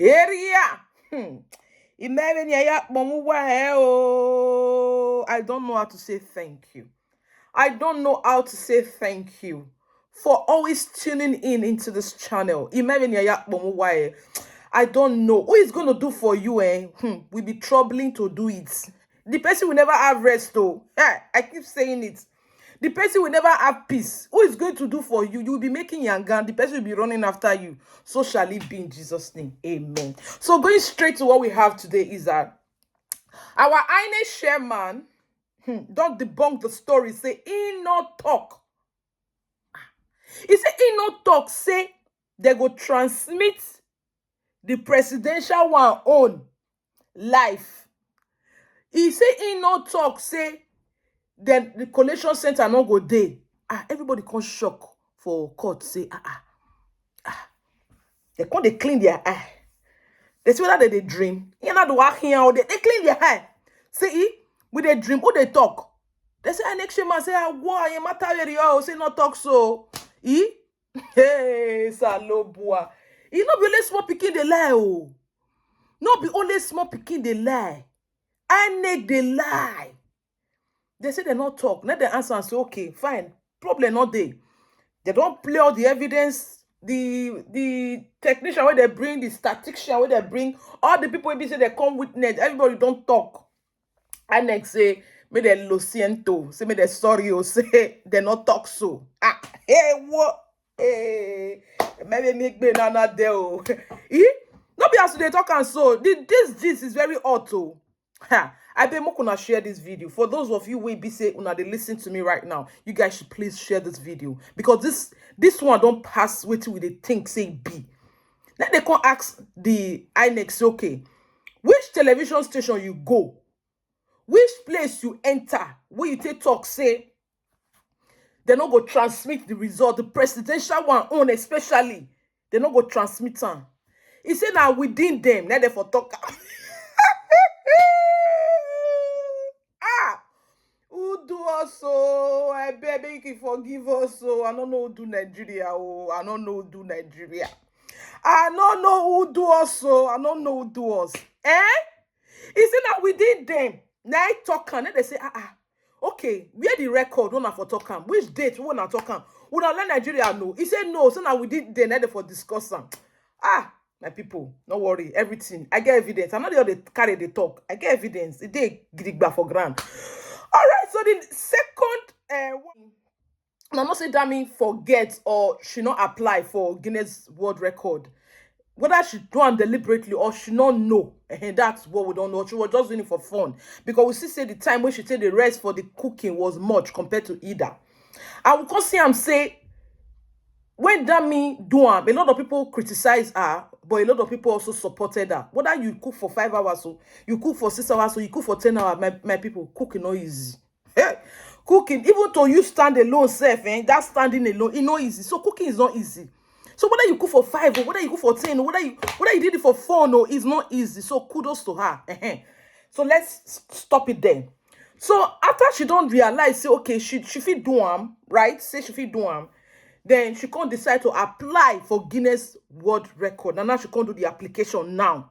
area. I don't know how to say thank you. I don't know how to say thank you for always tuning in into this channel. I don't know who is going to do for you. Will be troubling to do it. The person will never have rest though. I keep saying it. The person will never have peace. Who is going to do for you? You will be making yangan. The person will be running after you. So shall it be in Jesus' name. Amen. So going straight to what we have today is that our INEC chairman don't debunk the story. Say he not talk. He say he not talk. Say they go transmit the presidential one on live. He say he not talk. Say then the collation center no go there. Everybody come shock for court. Say they come they clean their eye. They see whether they dream. You know the work here or they clean their eye. Say with a dream who they talk. They say next man say why you matter say not talk so. Hey salobua. You no be only small picking the lie oh. No be only small picking the lie. INEC the lie. They say they not talk. Let the answer and say, okay, fine. Problem not there. They don't play all the evidence. The technician where they bring, the statistician where they bring, all the people who say they come witness. Everybody don't talk. And next say, me they lo siento. Say me they sorry or say they not talk so. Hey, what? Hey, maybe make banana there. No be as they talk and so. This is very auto. I bet more gonna share this video. For those of you who be say una they listen to me right now, you guys should please share this video because this one don't pass with the think say be. Then they can ask the INEC say, okay, which television station you go, which place you enter, where you take talk say they not go transmit the result, the presidential one on especially they not go transmit them. He said now within them, now they for talk. Who do us so? I beg you forgive us so. I don't know who do Nigeria. Oh, I don't know who do Nigeria. I don't know who do us so. I don't know who do us. He said that within them. Now I talk and they say, okay, where the record when I for talk am? Which date when I talk am? Would I let Nigeria know? He said no. So now we did then for discuss them. My people, don't worry. Everything I get evidence. I'm not the other carry the talk. I get evidence. They giddy for grand. All right, so the second one, I'm not saying that mean forget or she not apply for Guinness World Record. Whether she do it deliberately or she not know, and that's what we don't know. She was just doing it for fun because we see say the time when she take the rest for the cooking was much compared to Ida. And we can see him say when Dami do am, a lot of people criticize her, but a lot of people also supported her. Whether you cook for 5 hours, so you cook for 6 hours, so you cook for 10 hours, my people, cooking not easy. Cooking, even though you stand alone, that standing alone, it's not easy. So cooking is not easy. So whether you cook for 5 or whether you cook for 10 or whether you did it for 4, no, it's not easy. So kudos to her. So let's stop it there. So after she don't realize, say okay, she fit do am, right? Say she fit do am. Then she can't decide to apply for Guinness World Record. And now she can't do the application now.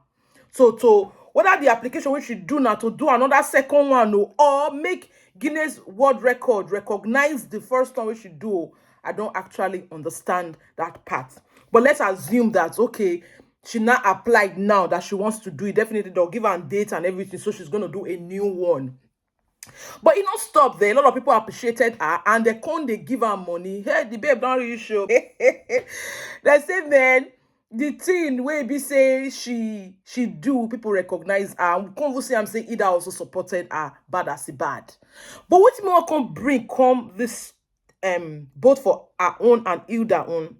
So to whether the application which she do now to do another second one or make Guinness World Record recognize the first one which she do, I don't actually understand that part. But let's assume that okay, she now applied now that she wants to do it. Definitely they'll give her a date and everything. So she's gonna do a new one. But it not stop there. A lot of people appreciated her and they give her money. Hey, the babe don't really show. They say man, the thing where be say she do, people recognize her. We can't say I'm saying Ida also supported her, bad as bad. But what more can bring come this both for her own and Ida own.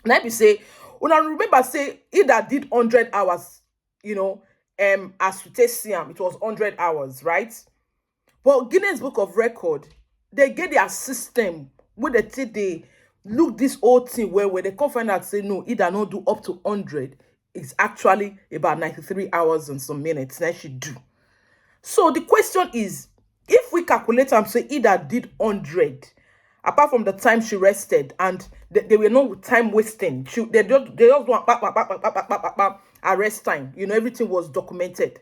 Let me say, when I remember say Ida did 100 hours, as we take Siam, it was 100 hours, right? But Guinness Book of Record, they get their system where they look this whole thing where they come find out say no, Ida not do up to 100. It's actually about 93 hours and some minutes that she do. So the question is, if we calculate and say Ida did 100, apart from the time she rested and there were no time wasting, they just do arrest time. Everything was documented.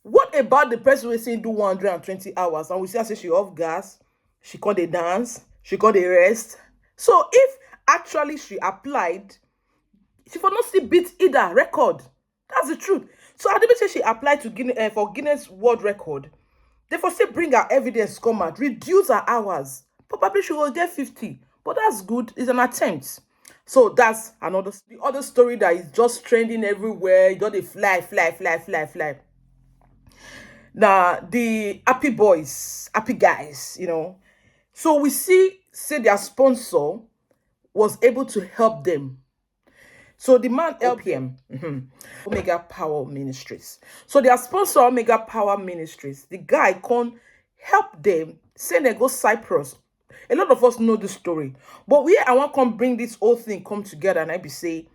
What about the person we say do 120 hours and we see her say she off gas, she called a dance, she called a rest. So if actually she applied, she for not still beat either record. That's the truth. So I didn't say she applied to Guinness, for Guinness World Record. Therefore, still bring her evidence, come out, reduce her hours. Probably she will get 50. But that's good. It's an attempt. So that's the other story that is just trending everywhere. You got the fly. Now the happy boys, happy guys, So we say their sponsor was able to help them. So the man LPM, Omega Power Ministries. So their sponsor Omega Power Ministries, the guy can help them say they go Cyprus. A lot of us know the story, but I want to bring this whole thing come together, and I be say,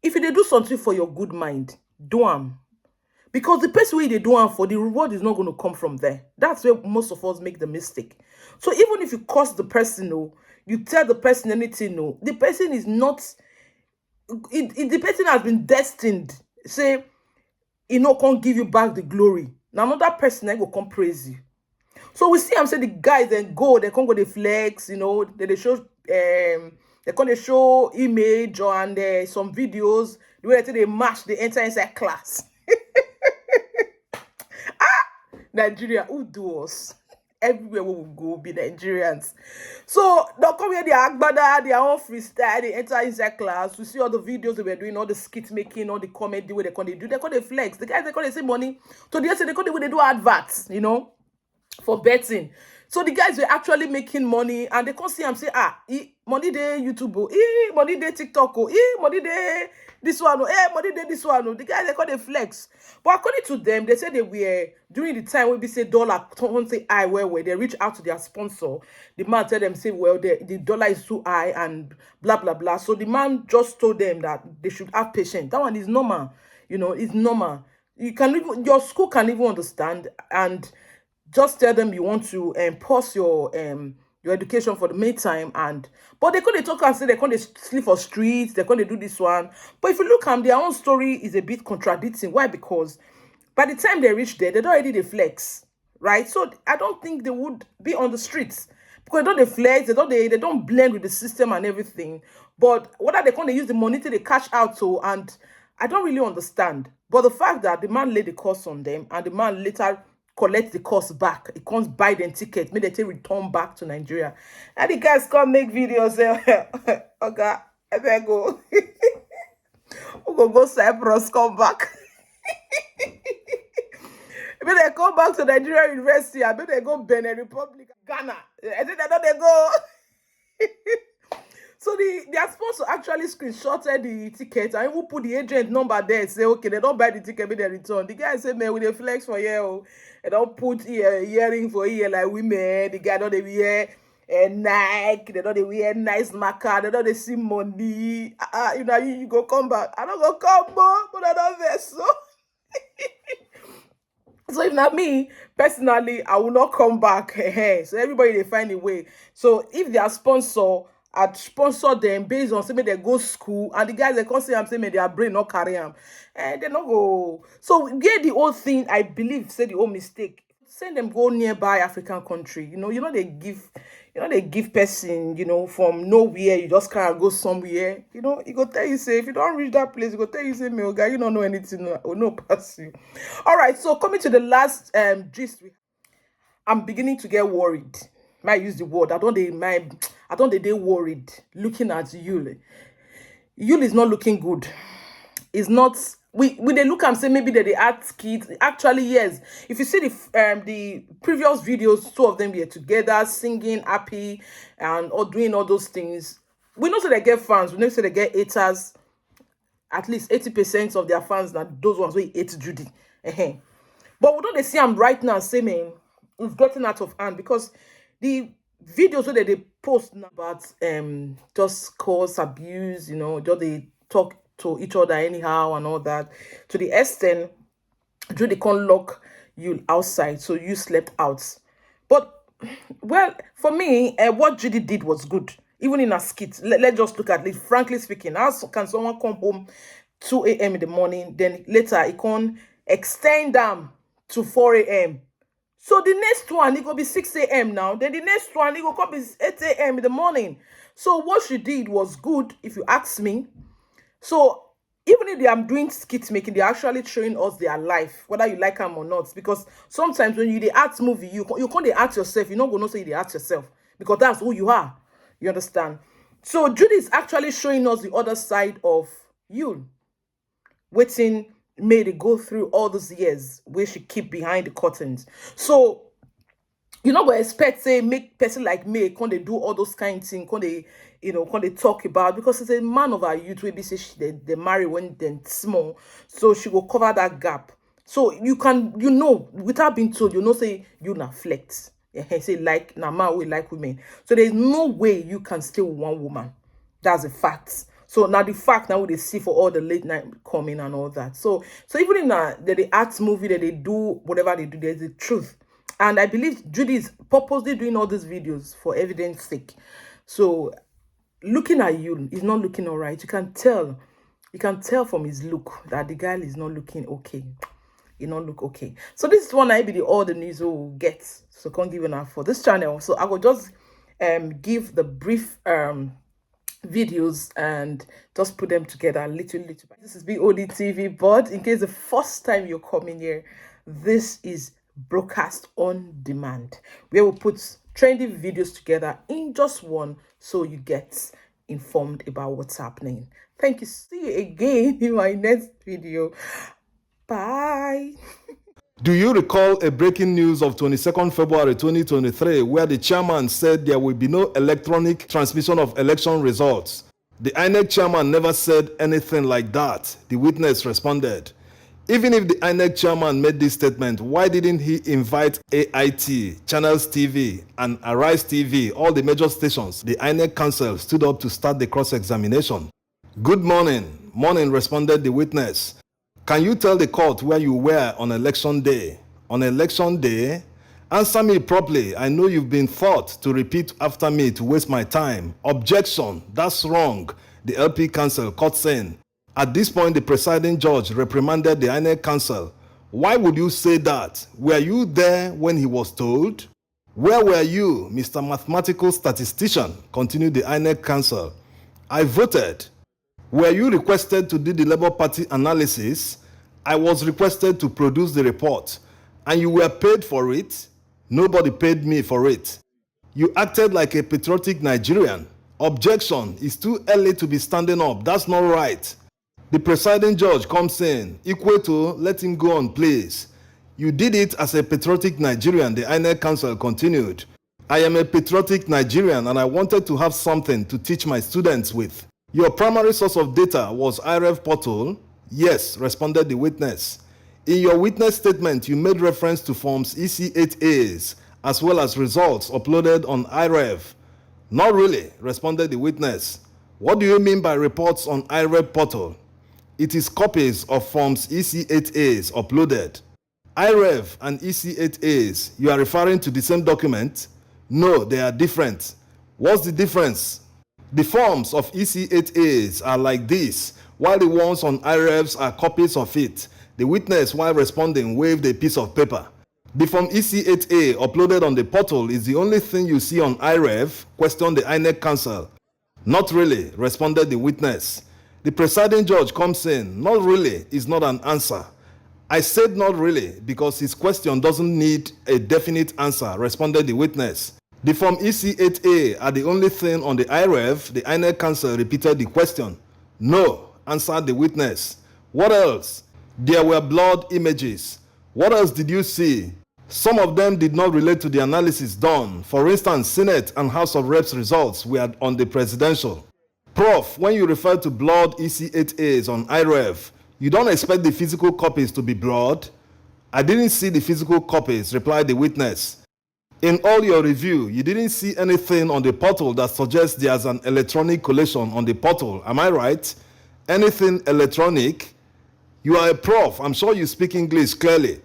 if they do something for your good mind, do them. Because the person way they do them for, the reward is not going to come from there. That's where most of us make the mistake. So even if you cost the person, you tell the person anything, the person is not. The person has been destined. Say, can't give you back the glory. Now another person I go come praise you. So we see I'm saying the guys then go, they can't go the flex, they show they can't show image and some videos, the way they match, they enter inside class. Nigeria, who do us? Everywhere we will go, be Nigerians. So they'll come here, they agbada, their own freestyle, they enter inside class. We see all the videos they were doing, all the skit making, all the comedy, what they can't do. They can't flex. The guys, they can't say money. So they say they can't they do adverts, for betting. So the guys were actually making money, and they can't see them say, money day YouTube, money day TikTok, money day this one, money day this one. The guys, they call they flex. But according to them, they said they were during the time when we say dollar, don't say high, where they reach out to their sponsor. The man tell them say, well, the dollar is too high and blah blah blah. So the man just told them that they should have patience. That one is normal, it's normal. You can even your school can even understand, and just tell them you want to pause your education for the meantime, but they couldn't talk and say they couldn't sleep for streets, they couldn't do this one. But if you look at their own story is a bit contradicting. Why? Because by the time they reach there, they don't already they flex, right? So I don't think they would be on the streets because they don't they flex, they don't blend with the system and everything. But what are they going to use the money to they cash out to? And I don't really understand. But the fact that the man laid the cost on them and the man later collect the cost back, it can't buy them ticket, make they take return back to Nigeria, and the guys can't make videos. Okay, I better go. We go Cyprus, come back. Maybe they come back to Nigeria University. I bet they go Benin Republic, Ghana. I think they go. So their sponsor actually screenshotted the ticket and even put the agent number there. Say, okay, they don't buy the ticket, but they return. The guy said, man, with the flex for here, they don't put earring for here like women. The guy don't they wear Nike, they don't they wear nice marker, they don't they see money. You go come back. I don't go come back, but I don't vessel. So if not me, personally, I will not come back. So everybody, they find a way. So if their sponsor had sponsored them based on say they go school, and the guys they can't say I'm saying their brain not carry them, and they not go. So get the whole thing, I believe, say the whole mistake. Send them go nearby African country. They give person, from nowhere, you just can't go somewhere. You go tell you say if you don't reach that place, you go tell you say, me, guy, you don't know anything, or no pass you. All right, so coming to the last gist, I'm beginning to get worried. Might use the word. I don't they worried looking at Yul. Yul is not looking good. It's not. We they look and say maybe that they add kids. Actually, yes. If you see the previous videos, two of them were together singing, happy, and or doing all those things. We know so they get fans. We know so they get haters. At least 80% of their fans that those ones who hate Judy. But we don't they see them right now. Say man, it's getting out of hand because the videos where they post about just cause abuse, just they talk to each other anyhow and all that, to the extent they can't lock you outside, so you slept out. But well, for me, what Judy did was good. Even in a skit, let's just look at it. Frankly speaking, how can someone come home 2 a.m. in the morning. Then later, he can extend them to 4 a.m. So the next one, it will be 6 a.m. now. Then the next one, it will come be 8 a.m. in the morning. So what she did was good, if you ask me. So even if they are doing skit making, they're actually showing us their life, whether you like them or not. Because sometimes when you the art movie, you can't act yourself. You're not going to say they act yourself because that's who you are. You understand? So Judy is actually showing us the other side of you. Waiting made it go through all those years where she keep behind the curtains. So you're not gonna expect say make person like me can they do all those kind of things, can they can they talk about, because it's a man of our youth where say they marry when they're small, so she will cover that gap. So you can without being told, say you not flex. Say like na man we like women. So there's no way you can stay with one woman. That's a fact. So now the fact now they see for all the late night coming and all that. So even in the arts movie that they do whatever they do, there's the truth. And I believe Judy is purposely doing all these videos for evidence sake. So looking at you, he's not looking all right. You can tell. You can tell from his look that the guy is not looking okay. He not look okay. So this is one I be all the news will get. So can't give enough for this channel. So I will just give the brief videos and just put them together little. This is Bod TV, but in case the first time you're coming here, this is broadcast on demand, where we put trending videos together in just one, so you get informed about what's happening. Thank you. See you again in my next video. Bye. Do you recall a breaking news of 22nd February 2023 where the chairman said there will be no electronic transmission of election results? The INEC chairman never said anything like that, the witness responded. Even if the INEC chairman made this statement, why didn't he invite AIT, Channels TV, and Arise TV, all the major stations? The INEC counsel stood up to start the cross-examination. Good morning. Morning, responded the witness. Can you tell the court where you were on election day? On election day? Answer me properly. I know you've been thought to repeat after me to waste my time. Objection. That's wrong. The LP counsel cut in. At this point, the presiding judge reprimanded the INEC counsel. Why would you say that? Were you there when he was told? Where were you, Mr. Mathematical Statistician? Continued the INEC counsel. I voted. Were you requested to do the Labour Party analysis? I was requested to produce the report. And you were paid for it? Nobody paid me for it. You acted like a patriotic Nigerian. Objection. It's too early to be standing up. That's not right. The presiding judge comes in. Equal to let him go on, please. You did it as a patriotic Nigerian, the INEC counsel continued. I am a patriotic Nigerian and I wanted to have something to teach my students with. Your primary source of data was IREV portal? Yes, responded the witness. In your witness statement, you made reference to forms EC8As as well as results uploaded on IREV. Not really, responded the witness. What do you mean by reports on IREV portal? It is copies of forms EC8As uploaded. IREV and EC8As, you are referring to the same document? No, they are different. What's the difference? The forms of EC8As are like this, while the ones on IREVs are copies of it. The witness, while responding, waved a piece of paper. The form EC8A uploaded on the portal is the only thing you see on IREV? Questioned the INEC counsel. Not really, responded the witness. The presiding judge comes in. Not really is not an answer. I said not really because his question doesn't need a definite answer, responded the witness. The form EC8A are the only thing on the IREV. The INEC counsel repeated the question. No, answered the witness. What else? There were blood images. What else did you see? Some of them did not relate to the analysis done. For instance, Senate and House of Reps results were on the presidential. Prof, when you refer to blood EC8As on IREV, you don't expect the physical copies to be blood? I didn't see the physical copies, replied the witness. In all your review, you didn't see anything on the portal that suggests there's an electronic collation on the portal. Am I right? Anything electronic? You are a prof. I'm sure you speak English clearly.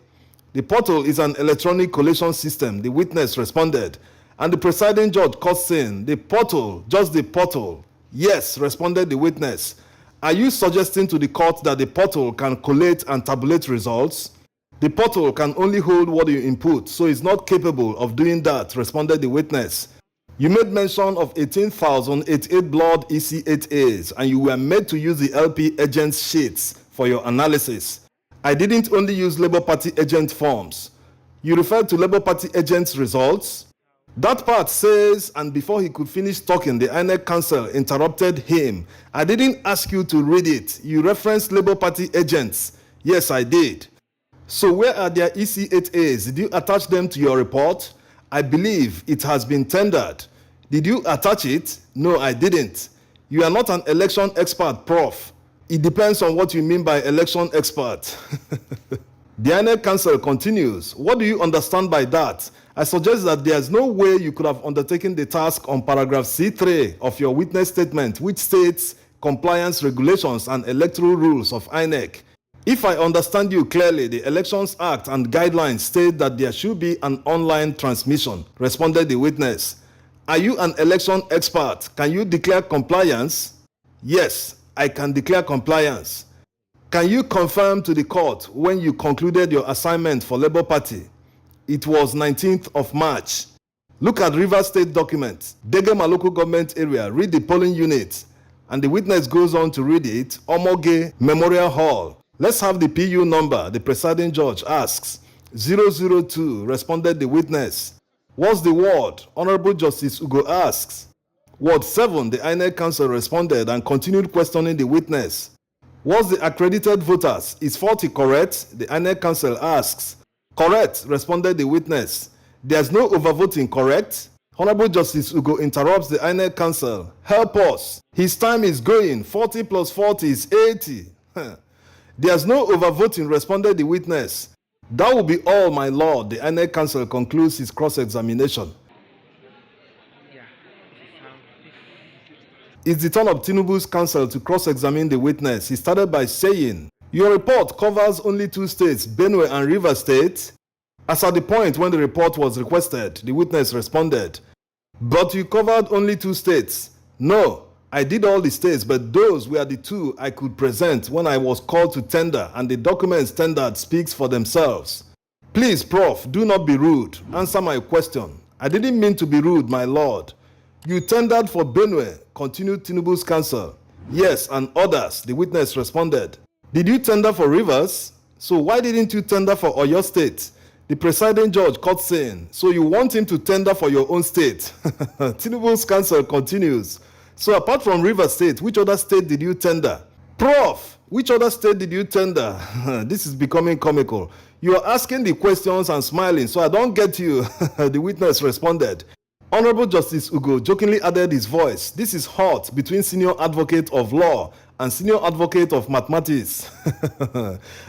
The portal is an electronic collation system, the witness responded. And the presiding judge cuts in. The portal, just the portal. Yes, responded the witness. Are you suggesting to the court that the portal can collate and tabulate results? The portal can only hold what you input, so it's not capable of doing that, responded the witness. You made mention of 18,088 blood EC8As, and you were made to use the LP agent's sheets for your analysis. I didn't only use Labour Party agent forms. You referred to Labour Party agent's results? That part says, and before he could finish talking, the INEC counsel interrupted him. I didn't ask you to read it. You referenced Labour Party agents. Yes, I did. So where are their EC8As? Did you attach them to your report? I believe it has been tendered. Did you attach it? No, I didn't. You are not an election expert, Prof. It depends on what you mean by election expert. The INEC counsel continues. What do you understand by that? I suggest that there's no way you could have undertaken the task on paragraph C3 of your witness statement, which states compliance regulations and electoral rules of INEC. If I understand you clearly, the Elections Act and guidelines state that there should be an online transmission, responded the witness. Are you an election expert? Can you declare compliance? Yes, I can declare compliance. Can you confirm to the court when you concluded your assignment for Labour Party? It was 19th of March. Look at Rivers State document, Degema local government area, read the polling unit. And the witness goes on to read it, Omoge Memorial Hall. Let's have the PU number, the presiding judge asks. 002, responded the witness. What's the word? Honorable Justice Ugo asks. Word 7, the INEC counsel responded and continued questioning the witness. What's the accredited voters? Is 40 correct? The INEC counsel asks. Correct, responded the witness. There's no overvoting, correct? Honorable Justice Ugo interrupts the INEC counsel. Help us. His time is going. 40 plus 40 is 80. There's no overvoting, responded the witness. That will be all, my lord. The INEC counsel concludes his cross-examination. It's the turn of Tinubu's counsel to cross-examine the witness. He started by saying, your report covers only 2 states, Benue and Rivers State. As at the point when the report was requested, the witness responded, but you covered only 2 states. No, I did all the states, but those were the 2 I could present when I was called to tender, and the documents tendered speaks for themselves. Please, Prof, do not be rude. Answer my question. I didn't mean to be rude, my lord. You tendered for Benue, continued Tinubu's counsel. Yes, and others, the witness responded. Did you tender for Rivers? So why didn't you tender for Oyo State? The presiding judge caught saying, so you want him to tender for your own state? Tinubu's counsel continues. So apart from Rivers State, which other state did you tender? Prof, which other state did you tender? This is becoming comical. You are asking the questions and smiling, so I don't get you. The witness responded. Honorable Justice Ugo jokingly added his voice. This is hot between senior advocate of law and senior advocate of mathematics.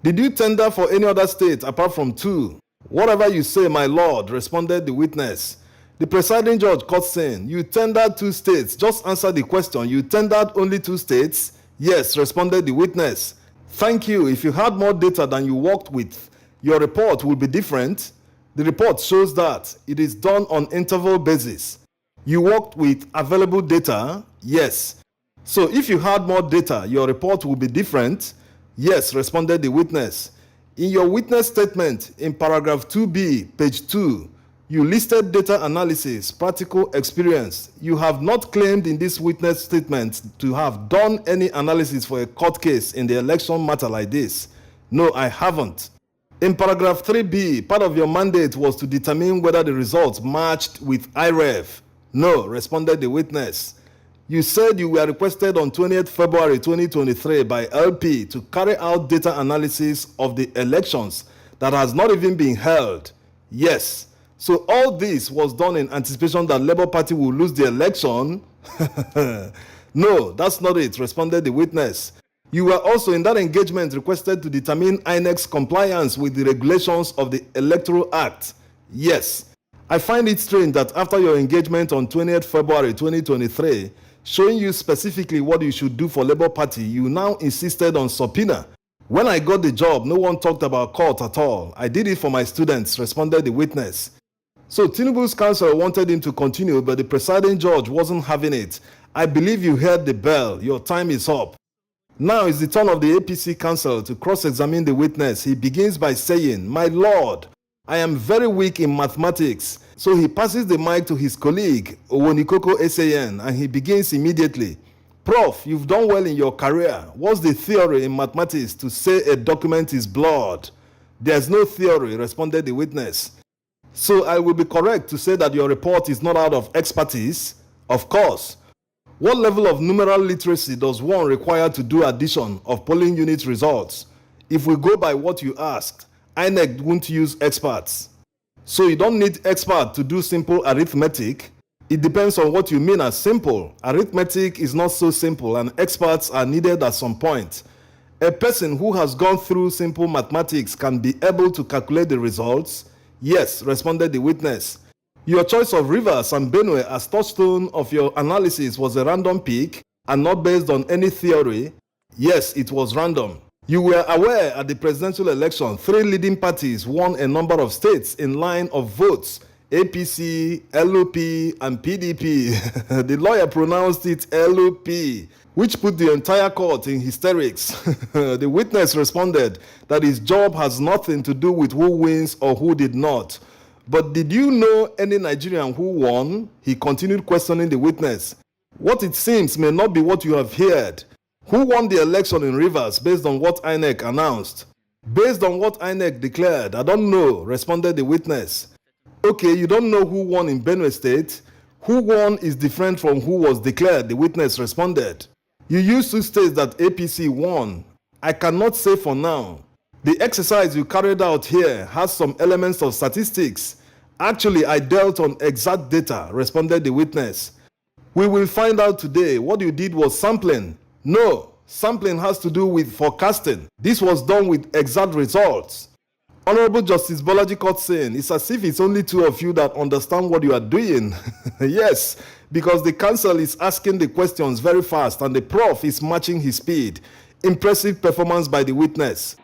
Did you tender for any other state apart from 2? Whatever you say, my lord, responded the witness. The presiding judge caught saying, you tendered 2 states. Just answer the question. You tendered only 2 states? Yes, responded the witness. Thank you. If you had more data than you worked with, your report will be different. The report shows that it is done on interval basis. You worked with available data? Yes. So if you had more data, your report will be different? Yes, responded the witness. In your witness statement in paragraph 2B, page 2, you listed data analysis, practical experience. You have not claimed in this witness statement to have done any analysis for a court case in the election matter like this. No, I haven't. In paragraph 3B, part of your mandate was to determine whether the results matched with IREF. No, responded the witness. You said you were requested on 20th February 2023 by LP to carry out data analysis of the elections that has not even been held. Yes. So all this was done in anticipation that Labour Party will lose the election? No, that's not it, responded the witness. You were also in that engagement requested to determine INEC's compliance with the regulations of the Electoral Act. Yes. I find it strange that after your engagement on 20th February 2023, showing you specifically what you should do for Labour Party, you now insisted on subpoena. When I got the job, no one talked about court at all. I did it for my students, responded the witness. So Tinubu's counsel wanted him to continue, but the presiding judge wasn't having it. I believe you heard the bell. Your time is up. Now it's the turn of the APC counsel to cross-examine the witness. He begins by saying, "My lord, I am very weak in mathematics." So he passes the mic to his colleague, Owonikoko SAN, and he begins immediately. "Prof, you've done well in your career. What's the theory in mathematics to say a document is blood?" "There's no theory," responded the witness. "So I will be correct to say that your report is not out of expertise?" "Of course." "What level of numeral literacy does one require to do addition of polling unit results?" "If we go by what you asked, INEC won't use experts." "So you don't need expert to do simple arithmetic?" "It depends on what you mean as simple. Arithmetic is not so simple and experts are needed at some point." "A person who has gone through simple mathematics can be able to calculate the results?" "Yes," responded the witness. "Your choice of Rivers and Benue as touchstone of your analysis was a random pick and not based on any theory?" "Yes, it was random." "You were aware at the presidential election, 3 leading parties won a number of states in line of votes: APC, LOP, and PDP. The lawyer pronounced it LOP, which put the entire court in hysterics. The witness responded that his job has nothing to do with who wins or who did not. "But did you know any Nigerian who won?" He continued questioning the witness. "What it seems may not be what you have heard. Who won the election in Rivers based on what INEC announced?" "Based on what INEC declared, I don't know," responded the witness. "Okay, you don't know who won in Benue State?" "Who won is different from who was declared," the witness responded. "You used to state that APC won." "I cannot say for now. The exercise you carried out here has some elements of statistics." "Actually, I dealt on exact data," responded the witness. "We will find out today. What you did was sampling." "No, sampling has to do with forecasting. This was done with exact results." Honorable Justice Bolaji Kotsin, "It's as if it's only 2 of you that understand what you are doing." "Yes, because the counsel is asking the questions very fast and the prof is matching his speed." Impressive performance by the witness.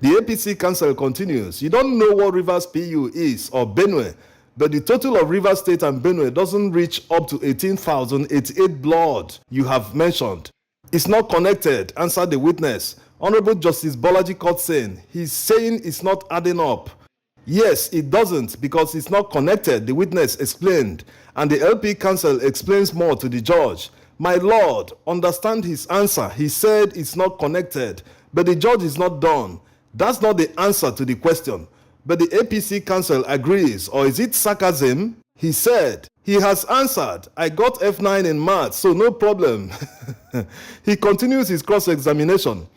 The APC counsel continues, "You don't know what Rivers PU is or Benue, but the total of Rivers State and Benue doesn't reach up to 18,088 blood you have mentioned." "It's not connected," answered the witness. Honorable Justice Bolaji Kotsin, "He's saying it's not adding up." "Yes, it doesn't because it's not connected," the witness explained, and the LP counsel explains more to the judge. "My lord, understand his answer. He said it's not connected, but the judge is not done. That's not the answer to the question." But the APC counsel agrees, or is it sarcasm? He said, "He has answered. I got F9 in maths, so no problem." He continues his cross-examination.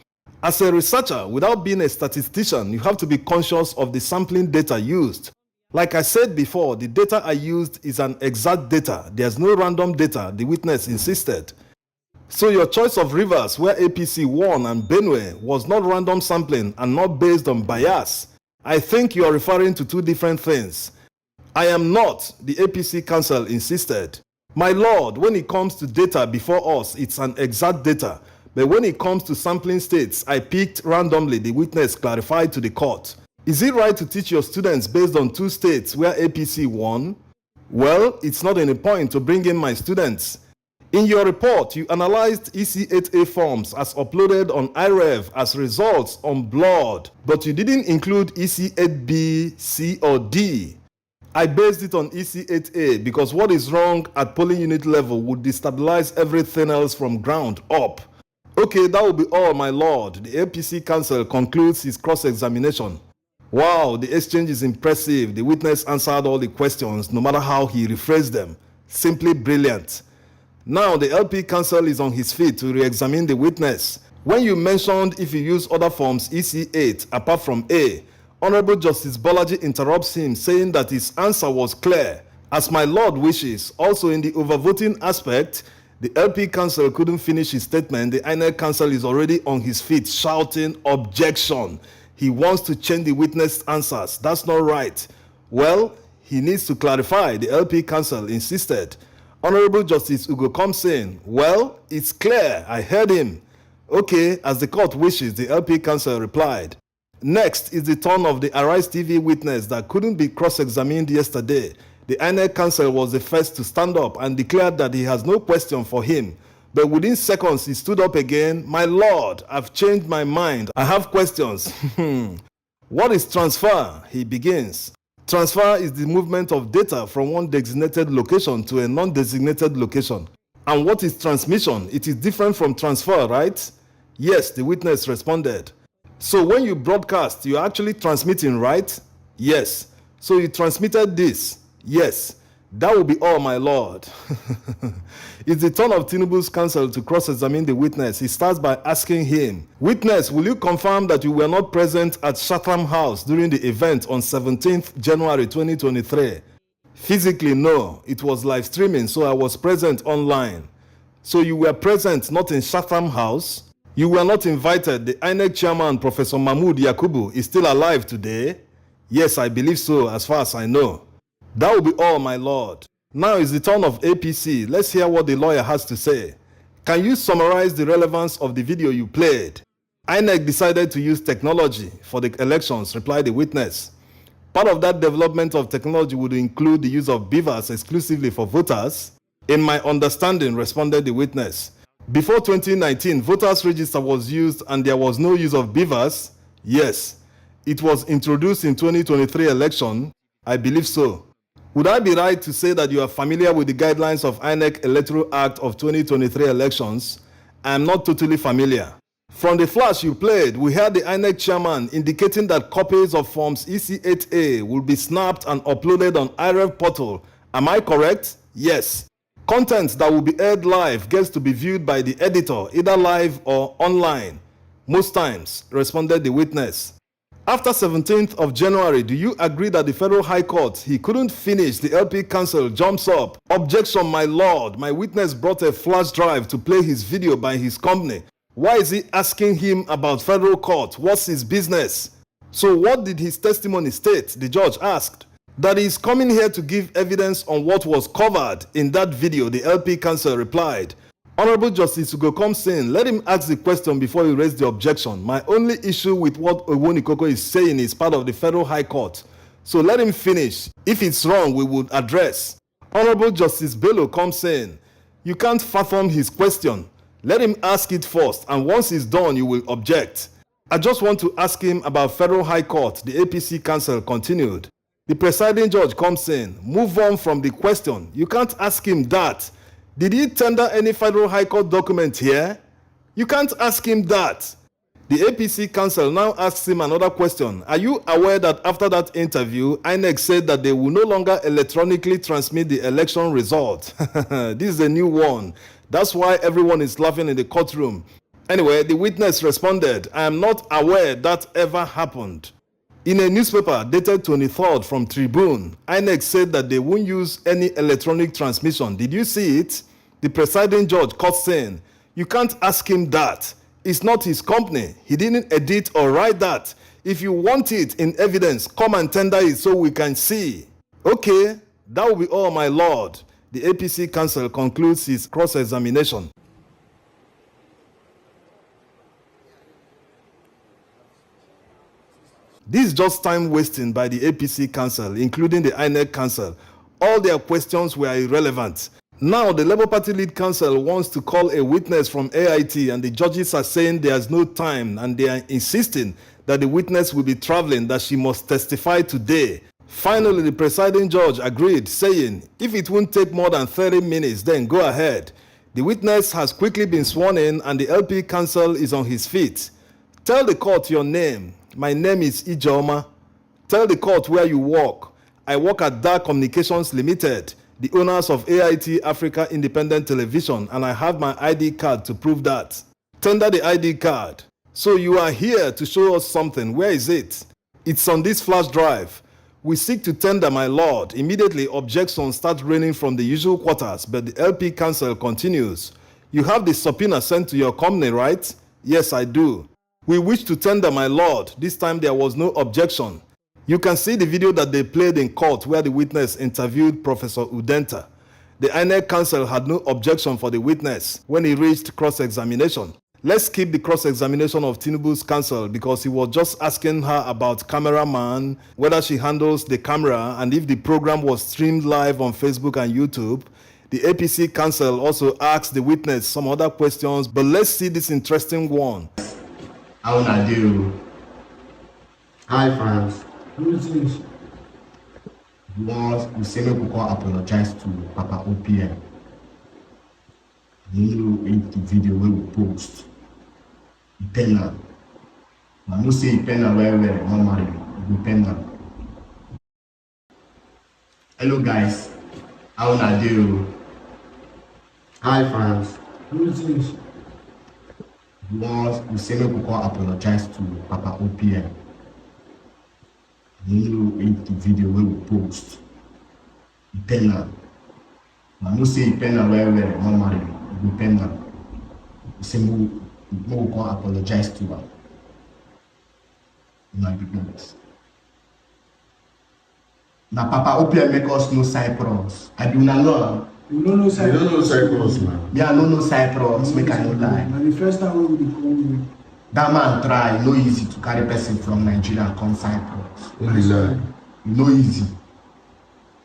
"As a researcher, without being a statistician, you have to be conscious of the sampling data used. Like I said before, the data I used is an exact data. There's no random data," the witness insisted. "So your choice of Rivers, where APC won, and Benue was not random sampling and not based on bias? I think you are referring to 2 different things." "I am not," the APC counsel insisted. "My lord, when it comes to data before us, it's an exact data. But when it comes to sampling states, I picked randomly," the witness clarified to the court. "Is it right to teach your students based on 2 states where APC won?" "Well, it's not any point to bring in my students." "In your report, you analyzed EC8A forms as uploaded on IREV as results on blood, but you didn't include EC8B, C, or D." "I based it on EC8A because what is wrong at polling unit level would destabilize everything else from ground up." "Okay, that will be all, my lord." The APC counsel concludes his cross-examination. Wow, the exchange is impressive. The witness answered all the questions, no matter how he rephrased them. Simply brilliant. Now the LP counsel is on his feet to re-examine the witness. "When you mentioned if you use other forms EC8 apart from A," Honorable Justice Bolaji interrupts him, saying that his answer was clear. "As my lord wishes." Also in the overvoting aspect, the LP counsel couldn't finish his statement. The INEC counsel is already on his feet shouting objection. He wants to change the witness answers. That's not right. "Well, he needs to clarify," the LP counsel insisted. Honorable Justice Ugo comes in. "Well, it's clear. I heard him." "Okay, as the court wishes," the LP counsel replied. Next is the turn of the Arise TV witness that couldn't be cross-examined yesterday. The INEC counsel was the first to stand up and declared that he has no question for him. But within seconds, he stood up again. My Lord, I've changed my mind. I have questions. What is transfer? He begins. Transfer is the movement of data from one designated location to a non-designated location. And what is transmission? It is different from transfer, right? Yes, the witness responded. So when you broadcast, you're actually transmitting, right? Yes. So you transmitted this? Yes. That will be all, my Lord. It's the turn of Tinubu's counsel to cross-examine the witness. He starts by asking him, Witness, will you confirm that you were not present at Chatham House during the event on 17th January 2023? Physically, no. It was live streaming, so I was present online. So you were present not in Chatham House? You were not invited. The INEC chairman, Professor Mahmood Yakubu, is still alive today? Yes, I believe so, as far as I know. That will be all, my Lord. Now is the turn of APC. Let's hear what the lawyer has to say. Can you summarize the relevance of the video you played? INEC decided to use technology for the elections, replied the witness. Part of that development of technology would include the use of beavers exclusively for voters. In my understanding, responded the witness. Before 2019, voters register was used and there was no use of beavers? Yes. It was introduced in 2023 election? I believe so. Would I be right to say that you are familiar with the guidelines of INEC Electoral Act of 2023 elections? I am not totally familiar. From the flash you played, we heard the INEC chairman indicating that copies of Forms EC8A will be snapped and uploaded on IREV portal. Am I correct? Yes. Content that will be aired live gets to be viewed by the editor, either live or online. Most times, responded the witness. After 17th of January, do you agree that the Federal High Court, he couldn't finish, the LP counsel jumps up. Objection, my lord. My witness brought a flash drive to play his video by his company. Why is he asking him about federal court? What's his business? So what did his testimony state? The judge asked. That he is coming here to give evidence on what was covered in that video, the LP counsel replied. Honorable Justice Ugo comes in. Let him ask the question before he raise the objection. My only issue with what Owonikoko is saying is part of the Federal High Court. So let him finish. If it's wrong, we would address. Honorable Justice Bello comes in. You can't fathom his question. Let him ask it first, and once he's done, you will object. I just want to ask him about Federal High Court, the APC counsel continued. The presiding judge comes in. Move on from the question. You can't ask him that. Did he tender any Federal High Court document here? You can't ask him that. The APC counsel now asks him another question. Are you aware that after that interview, INEC said that they will no longer electronically transmit the election result? This is a new one. That's why everyone is laughing in the courtroom. Anyway, the witness responded, I am not aware that ever happened. In a newspaper dated 23rd from Tribune, INEC said that they won't use any electronic transmission. Did you see it? The presiding judge cuts in. You can't ask him that. It's not his company. He didn't edit or write that. If you want it in evidence, come and tender it so we can see. Okay, that will be all, my lord. The APC counsel concludes his cross-examination. This is just time wasting by the APC counsel, including the INEC counsel. All their questions were irrelevant. Now, the Labour Party lead counsel wants to call a witness from AIT, and the judges are saying there's no time, and they are insisting that the witness will be traveling, that she must testify today. Finally, the presiding judge agreed, saying, if it won't take more than 30 minutes, then go ahead. The witness has quickly been sworn in, and the LP counsel is on his feet. Tell the court your name. My name is Ijeoma. Tell the court where you work. I work at Dark Communications Limited, the owners of AIT Africa Independent Television, and I have my ID card to prove that. Tender the ID card. So you are here to show us something. Where is it? It's on this flash drive. We seek to tender, my lord. Immediately, objections start raining from the usual quarters, but the LP counsel continues. You have the subpoena sent to your company, right? Yes, I do. We wish to tender, my lord. This time there was no objection. You can see the video that they played in court where the witness interviewed Professor Udenta. The INEC counsel had no objection for the witness when he reached cross-examination. Let's skip the cross-examination of Tinubu's counsel because he was just asking her about cameraman, whether she handles the camera, and if the program was streamed live on Facebook and YouTube. The APC counsel also asked the witness some other questions, but let's see this interesting one. How na do? Hi fans. Greetings. You say me go apologize to Papa OPM. You know in the video we will post. Penal. I no say penal where normally go penal. Hello guys. How na do? Hi fans. Greetings. You say me go apologize to Papa OPM. You know in the video we will post. Penal. I no say penal where normally go penal. You say me go apologize to her. My goodness. Now Papa OPM make us no Cyprus. I do not know. You don't know Cyprus. You don't know Cyprus, man. Yeah, I don't know Cyprus. Make I no lie. And the first time we will come, That man try. No easy to carry person from Nigeria and come Cyprus. No easy.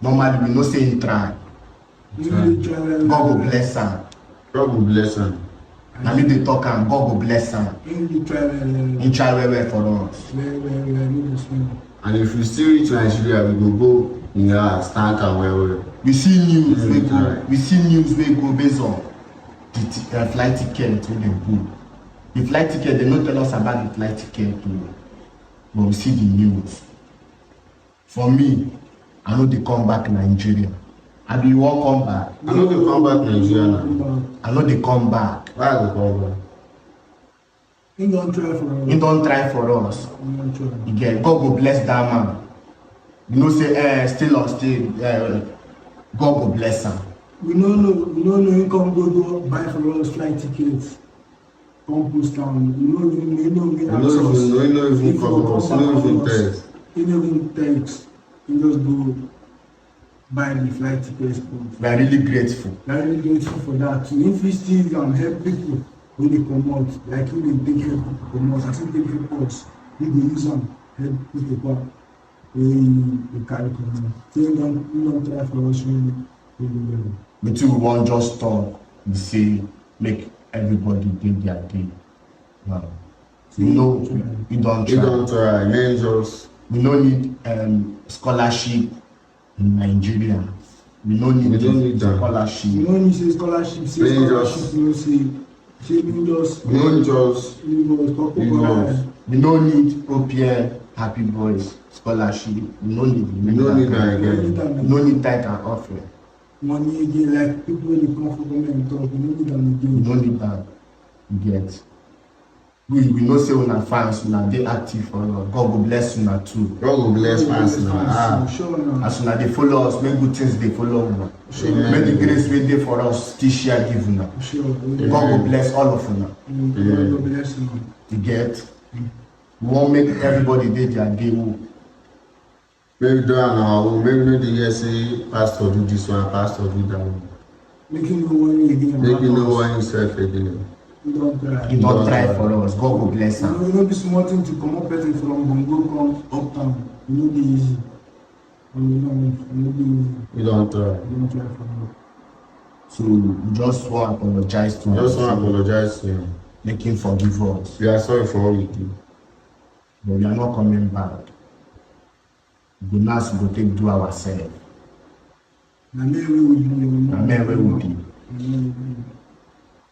Normally we no say him try. God go bless him. God will bless him. I mean they talk and God go bless him. He try well for us. And if we still reach Nigeria, we will go in our stand and well. We see news we go. We see news we go based on the flight ticket to them go. The flight ticket, they don't tell us about the flight ticket too. But we see the news. For me, I know they come back Nigeria. I be won't come back. I know they come back Nigeria now. I know they come back. Why they come back? He don't try for us. He don't try for us. Again, God go bless that man. You know say still on still God go bless him. We don't know he come go buy for us flight tickets. Come post down. We don't get access. We don't even come us. We don't even text. He don't even text. He just go buy the flight tickets. We are really grateful. We are really grateful for that. So if we still can help people when they come out, like we dey take help people come out, I think they help us. We go use them help people back. We carry come out. So we don't try for us really well. Me too, we won't just talk. We say make everybody do their day. Wow. You know, we don't try. We don't try. Men just. We don't need scholarship in Nigeria. We don't need scholarship. We don't need scholarship. Say scholarship, you know, say we just. We don't just. We don't need OPM Happy Boys scholarship. We don't need. We don't need that again. We don't need that and offer. Money again, like people when they come for government talk, we don't need them again. We don't need that. You get. We know say una fans, una dey active for us. God will bless una too. God will bless fans now. Sure, as una dey follow us, make good things dey follow una. Sure. Make the grace wey dey for us still share give una. Sure. God will bless all of una. God will bless you. You get. We wan make everybody dey their day work. Maybe do on our own. Maybe no dey hear say pastor do this one, pastor do that one. Make you know why again. Make you know why himself again. He don't try for us. God will bless him. You know, be small thing to come up person from Bongo come uptown. You know, be easy. You know, be easy. We don't try. You don't try for us. So we just want to apologize to him. Just want to apologize to him. Make him forgive us. We are sorry for all we do. But we are not coming back. The last we go take do ourselves. And then we will do. And then we will be.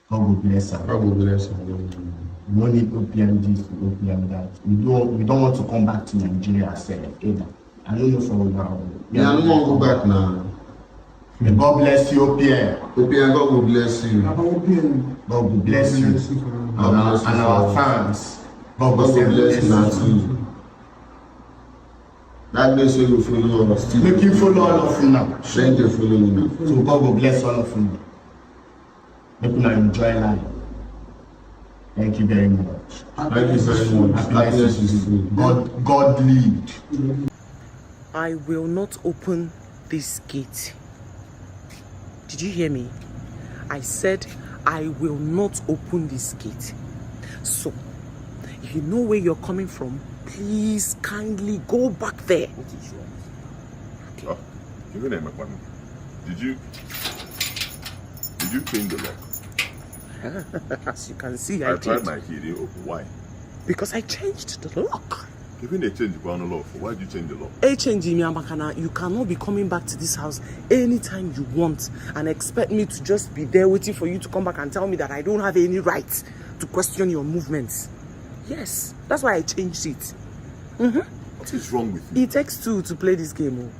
God will bless him. God will bless him. We don't need OPM this, OPM that. We don't want to come back to Nigeria ourselves either. I don't know for now. Yeah, I don't want to go back now. May God bless you, OPM. OPM, God will bless you. God will bless you. And our fans. God will bless you now too. That means you will follow us. Make you follow all of you now. Thank you follow me now. So God will bless all of you. Make you enjoy life. Thank you very much. Thank you very much. Happiness is free. God lead. I will not open this gate. Did you hear me? I said I will not open this gate. So, if you know where you're coming from, please kindly go back there. What is wrong? Okay. Even did you change the lock? As you can see, I tried my key, they open. Why? Because I changed the lock. Even they changed the ground lock, why did you change the lock? You cannot be coming back to this house anytime you want and expect me to just be there waiting for you to come back and tell me that I don't have any right to question your movements. Yes, that's why I changed it. What is wrong with you? It takes two to play this game.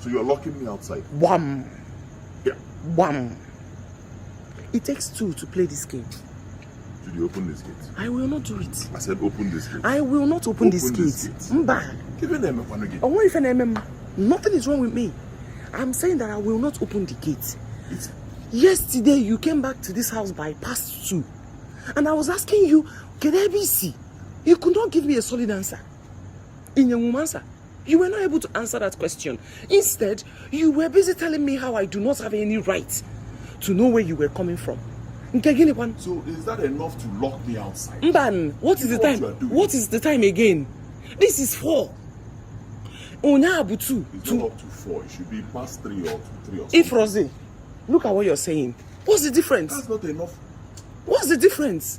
So you're locking me outside? Wham! Yeah. Wham! It takes two to play this game. Did you open this gate? I will not do it. I said open this gate. I will not open this gate. Nothing is wrong with me. I'm saying that I will not open the gate. Yesterday you came back to this house by past 2. And I was asking you, can I be see? You could not give me a solid answer. In your answer. You were not able to answer that question. Instead, you were busy telling me how I do not have any right to know where you were coming from. So is that enough to lock me outside? Mban, what is the time? What is the time again? This is 4. It's not up to 4. It should be past 3 or 3 or something. If Rosie, look at what you're saying. What's the difference? That's not enough. What's the difference?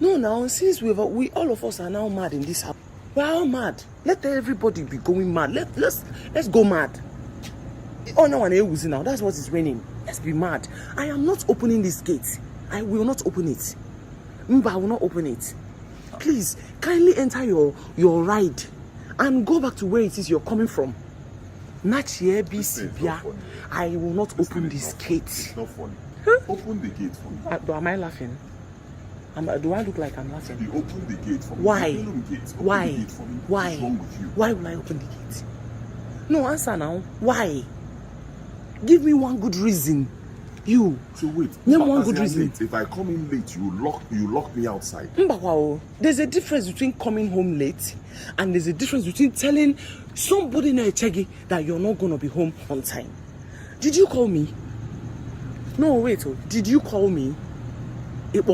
No, now since we all of us are now mad in this house. We're all mad. Let everybody be going mad. Let's go mad. Oh no, now that's what is raining. Let's be mad. I am not opening this gate. I will not open it. Mba, I will not open it. Please, kindly enter your ride and go back to where it is you're coming from. I will not open this gate. It's not funny. Open the gate for me. Am I laughing? Do I look like I'm laughing? You open the gate for me. Why? Why? Why? Why will I open the gate? No, answer now. Why? Give me one good reason. You. So wait. Name one good reason. Late. If I come in late, you lock me outside. There's a difference between coming home late and there's a difference between telling somebody in a chegi that you're not gonna be home on time. Did you call me? No, wait. Did you call me? Did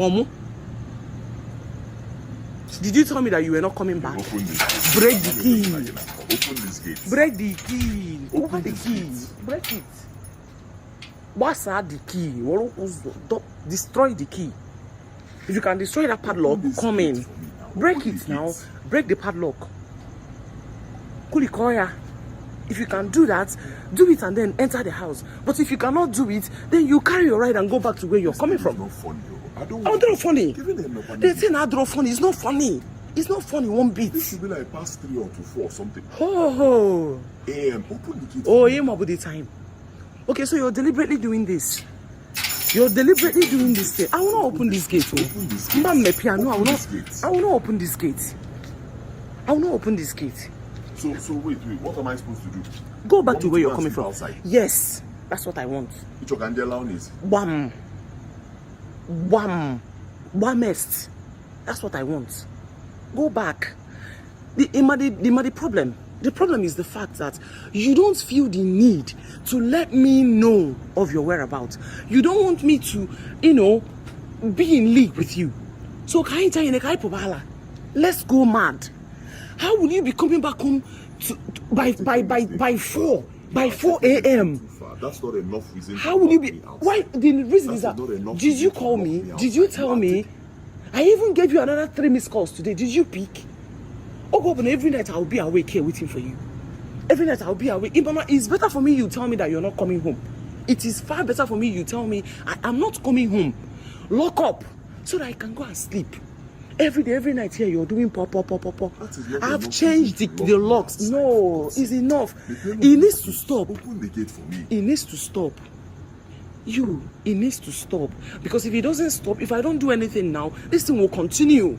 you tell me that you were not coming back? Open this Break the key. Open this gate. Break the key. Open the this key. gate. Break it. What's the key? Destroy the key. If you can destroy that padlock, come in. Break it now. Break the padlock. Kulikoya. If you can do that, do it and then enter the house. But if you cannot do it, then you carry your ride and go back to where you're coming from. Not funny. I don't draw funny. They say I draw funny. It's not funny. It's not funny one bit. This should be like past 3 or 4 or something. Oh. AM, open the gate. Oh, AM about the time. Okay, so you're deliberately doing this. You're deliberately doing this thing. I will not open this gate. Open this gate. I will not open this gate. I will not open this gate. So wait. What am I supposed to do? Go back to where you're coming from. Outside? Yes, that's what I want. Which can is? Wham. Whamest. That's what I want. Go back. The problem is the fact that you don't feel the need to let me know of your whereabouts. You don't want me to, be in league with you. So let's go mad. How will you be coming back home by 4 a.m.? That's not enough reason. How will you be? Why? The reason is that. Did you call me? Did you tell me? I even gave you another 3 missed calls today. Did you pick? Oh God, every night I'll be awake here waiting for you. Every night I'll be awake. It's better for me you tell me that you're not coming home. It is far better for me you tell me I'm not coming home. Lock up so that I can go and sleep. Every day, every night here, you're doing pop. I've changed the locks. No, it's enough. It needs to stop. Open the gate for me. It needs to stop. It needs to stop. Because if it doesn't stop, if I don't do anything now, this thing will continue.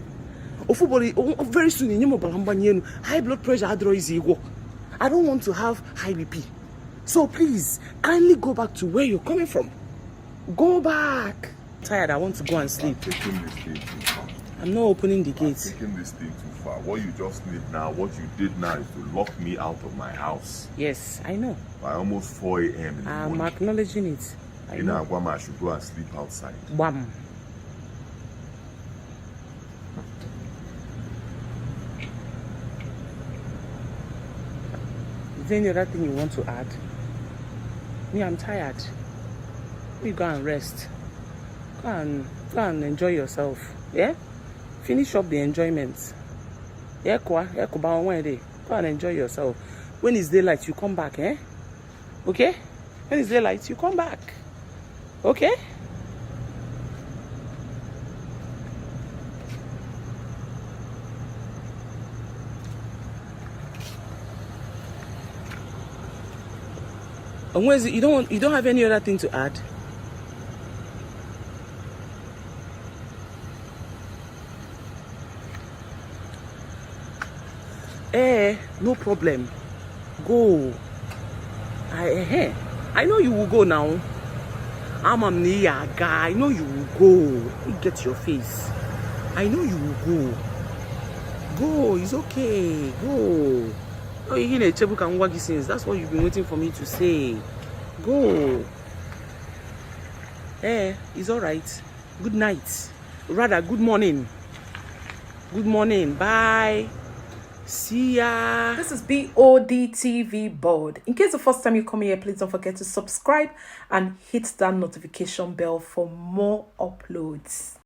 Very soon, high blood pressure, I don't want to have high BP. So please, kindly go back to where you're coming from. Go back. I'm tired, I want to go and sleep. I'm not opening the gate. Taking this thing too far. What you just need now, what you did now is to lock me out of my house. Yes, I know. By almost 4 a.m. in the morning. I'm acknowledging it. I should go and sleep outside. Bam. there any other thing you want to add? Me, I'm tired. You go and rest. Go and enjoy yourself. Yeah? Finish up the enjoyment. Yeah, go and enjoy yourself. When it's daylight, you come back, eh? Okay? When it's daylight, you come back. Okay? And where's it? You don't have any other thing to add? No problem. Go. I know you will go now. I'm a guy. I know you will go. You get your face. I know you will go. Go. It's okay. Go. Oh, you're in a chebu can work since. That's what you've been waiting for me to say. Go. It's all right. Good night. Rather, good morning. Good morning. Bye. See ya. This is Bod TV Bod. In case the first time you come here, please don't forget to subscribe and hit that notification bell for more uploads.